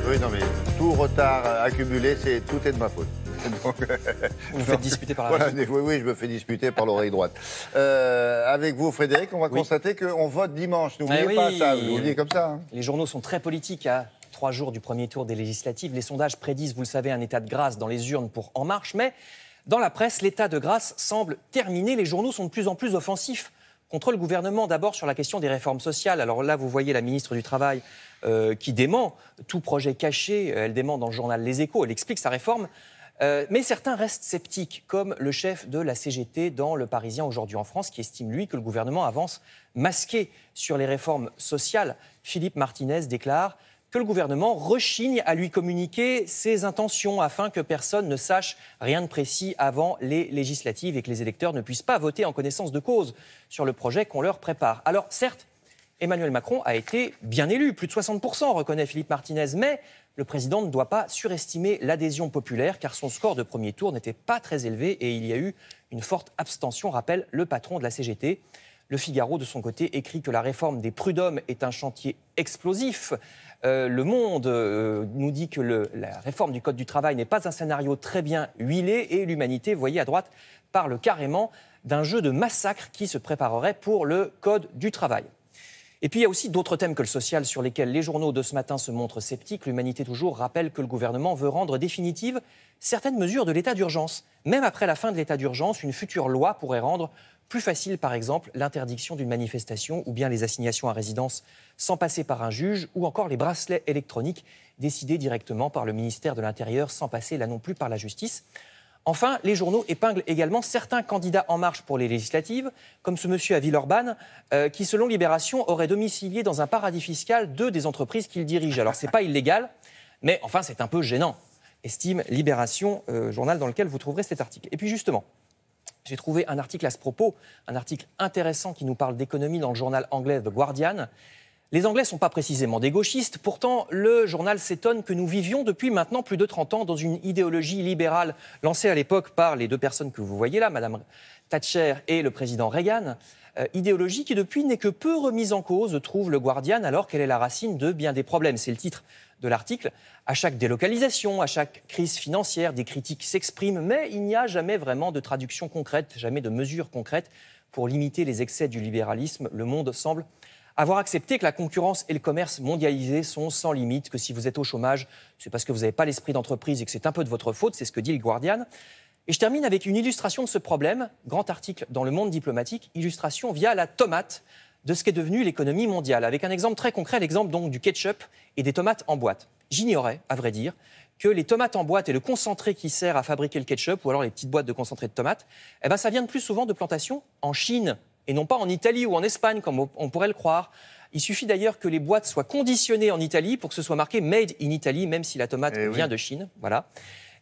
Oui, non, mais tout retard accumulé, tout est de ma faute. Donc, vous faites disputer par la voilà, régie. oui, je me fais disputer par l'oreille droite. Avec vous, Frédéric, on va constater qu'on vote dimanche. N'oubliez pas ça, vous l'oubliez comme ça. Hein. Les journaux sont très politiques à 3 jours du premier tour des législatives. Les sondages prédisent, vous le savez, un état de grâce dans les urnes pour En Marche. Mais dans la presse, l'état de grâce semble terminé. Les journaux sont de plus en plus offensifs contre le gouvernement, d'abord sur la question des réformes sociales. Alors là, vous voyez la ministre du Travail qui dément tout projet caché. Elle dément dans le journal Les Échos. Elle explique sa réforme. Mais certains restent sceptiques, comme le chef de la CGT dans Le Parisien aujourd'hui en France, qui estime, lui, que le gouvernement avance masqué sur les réformes sociales. Philippe Martinez déclare que le gouvernement rechigne à lui communiquer ses intentions afin que personne ne sache rien de précis avant les législatives et que les électeurs ne puissent pas voter en connaissance de cause sur le projet qu'on leur prépare. Alors certes, Emmanuel Macron a été bien élu, plus de 60%, reconnaît Philippe Martinez, mais le président ne doit pas surestimer l'adhésion populaire car son score de premier tour n'était pas très élevé et il y a eu une forte abstention, rappelle le patron de la CGT. Le Figaro, de son côté, écrit que la réforme des prud'hommes est un chantier explosif. Le Monde nous dit que la réforme du Code du travail n'est pas un scénario très bien huilé et l'Humanité, voyez à droite, parle carrément d'un jeu de massacre qui se préparerait pour le Code du travail. Et puis il y a aussi d'autres thèmes que le social sur lesquels les journaux de ce matin se montrent sceptiques. L'Humanité toujours rappelle que le gouvernement veut rendre définitive certaines mesures de l'état d'urgence. Même après la fin de l'état d'urgence, une future loi pourrait rendre plus facile, par exemple, l'interdiction d'une manifestation ou bien les assignations à résidence sans passer par un juge ou encore les bracelets électroniques décidés directement par le ministère de l'Intérieur sans passer là non plus par la justice. Enfin, les journaux épinglent également certains candidats En Marche pour les législatives, comme ce monsieur à Villeurbanne, qui, selon Libération, aurait domicilié dans un paradis fiscal 2 des entreprises qu'il dirige. Alors, c'est pas illégal, mais enfin, c'est un peu gênant, estime Libération, journal dans lequel vous trouverez cet article. Et puis, justement, j'ai trouvé un article à ce propos, un article intéressant qui nous parle d'économie dans le journal anglais The Guardian. Les Anglais ne sont pas précisément des gauchistes, pourtant le journal s'étonne que nous vivions depuis maintenant plus de 30 ans dans une idéologie libérale lancée à l'époque par les 2 personnes que vous voyez là, Madame Thatcher et le président Reagan. Idéologie qui depuis n'est que peu remise en cause, trouve le Guardian, alors qu'elle est la racine de bien des problèmes. C'est le titre de l'article. À chaque délocalisation, à chaque crise financière, des critiques s'expriment, mais il n'y a jamais vraiment de traduction concrète, jamais de mesures concrètes pour limiter les excès du libéralisme. Le Monde semble avoir accepté que la concurrence et le commerce mondialisé sont sans limite, que si vous êtes au chômage, c'est parce que vous n'avez pas l'esprit d'entreprise et que c'est un peu de votre faute, c'est ce que dit le Guardian. Et je termine avec une illustration de ce problème, grand article dans Le Monde diplomatique, illustration via la tomate de ce qu'est devenu l'économie mondiale, avec un exemple très concret, l'exemple donc du ketchup et des tomates en boîte. J'ignorais, à vrai dire, que les tomates en boîte et le concentré qui sert à fabriquer le ketchup, ou alors les petites boîtes de concentré de tomates, ça vient de plus souvent de plantations en Chine, et non pas en Italie ou en Espagne, comme on pourrait le croire. Il suffit d'ailleurs que les boîtes soient conditionnées en Italie pour que ce soit marqué « Made in Italy », même si la tomate vient de Chine. Voilà.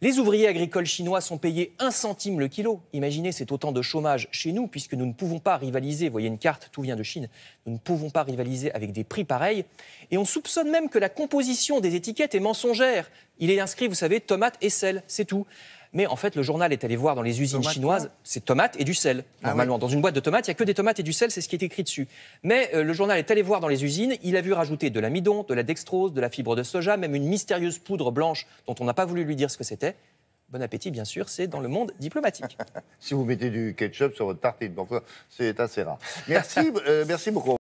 Les ouvriers agricoles chinois sont payés 1 centime le kilo. Imaginez, c'est autant de chômage chez nous, puisque nous ne pouvons pas rivaliser. Vous voyez une carte, tout vient de Chine. Nous ne pouvons pas rivaliser avec des prix pareils. Et on soupçonne même que la composition des étiquettes est mensongère. Il est inscrit, vous savez, tomate et sel, c'est tout. Mais en fait, le journal est allé voir dans les usines chinoises, c'est tomates et du sel. Normalement, dans une boîte de tomates, il n'y a que des tomates et du sel, c'est ce qui est écrit dessus. Mais le journal est allé voir dans les usines, il a vu rajouter de l'amidon, de la dextrose, de la fibre de soja, même une mystérieuse poudre blanche dont on n'a pas voulu lui dire ce que c'était. Bon appétit, bien sûr, c'est dans Le Monde diplomatique. Si vous mettez du ketchup sur votre tartine, donc c'est assez rare. Merci beaucoup.